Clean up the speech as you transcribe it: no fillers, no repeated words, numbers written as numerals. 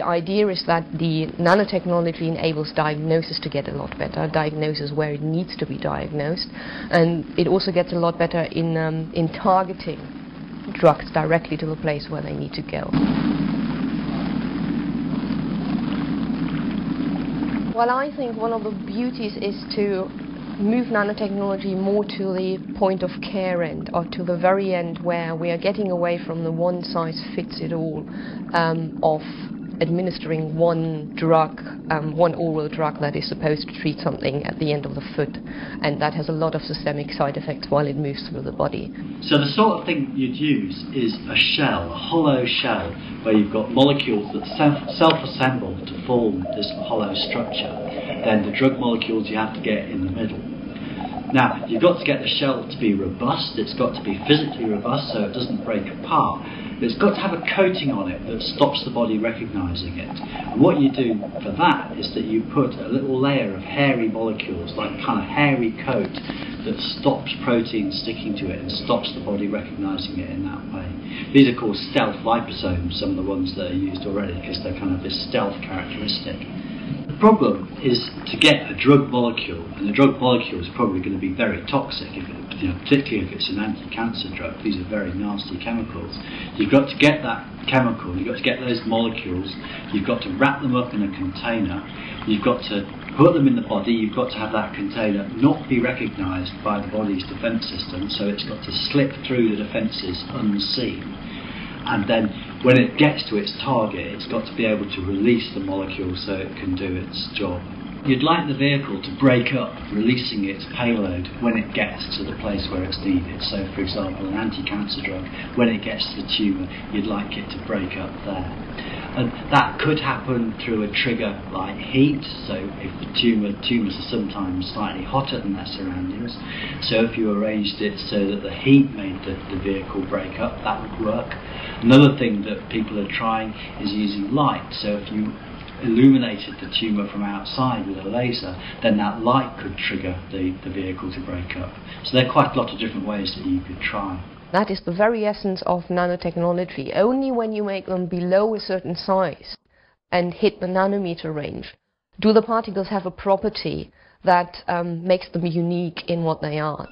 the idea is that the nanotechnology enables diagnosis to get a lot better, diagnosis where it needs to be diagnosed, and it also gets a lot better in targeting drugs directly to the place where they need to go. Well, I think one of the beauties is to move nanotechnology more to the point of care end, or to the very end where we are getting away from the one-size-fits-it-all of administering one drug, one oral drug that is supposed to treat something at the end of the foot, and that has a lot of systemic side effects while it moves through the body. So the sort of thing you'd use is a shell, a hollow shell, where you've got molecules that self-assemble to form this hollow structure. Then the drug molecules you have to get in the middle. Now, you've got to get the shell to be robust, it's got to be physically robust so it doesn't break apart, but it's got to have a coating on it that stops the body recognising it. And what you do for that is that you put a little layer of hairy molecules, like kind of hairy coat, that stops protein sticking to it and stops the body recognising it in that way. These are called stealth liposomes, some of the ones that are used already, because they're kind of this stealth characteristic. The problem is to get a drug molecule, and the drug molecule is probably going to be very toxic, particularly if it's an anti-cancer drug. These are very nasty chemicals. You've got to get that chemical, you've got to get those molecules, you've got to wrap them up in a container, you've got to put them in the body, you've got to have that container not be recognised by the body's defence system, so it's got to slip through the defences unseen. And then when it gets to its target, it's got to be able to release the molecule so it can do its job. You'd like the vehicle to break up, releasing its payload when it gets to the place where it's needed. So, for example, an anti-cancer drug, when it gets to the tumour, you'd like it to break up there. And that could happen through a trigger like heat, so if the tumours are sometimes slightly hotter than their surroundings, so if you arranged it so that the heat made the vehicle break up, that would work. Another thing that people are trying is using light, so if you illuminated the tumour from outside with a laser, then that light could trigger the vehicle to break up. So there are quite a lot of different ways that you could try. That is the very essence of nanotechnology. Only when you make them below a certain size and hit the nanometer range do the particles have a property that makes them unique in what they are.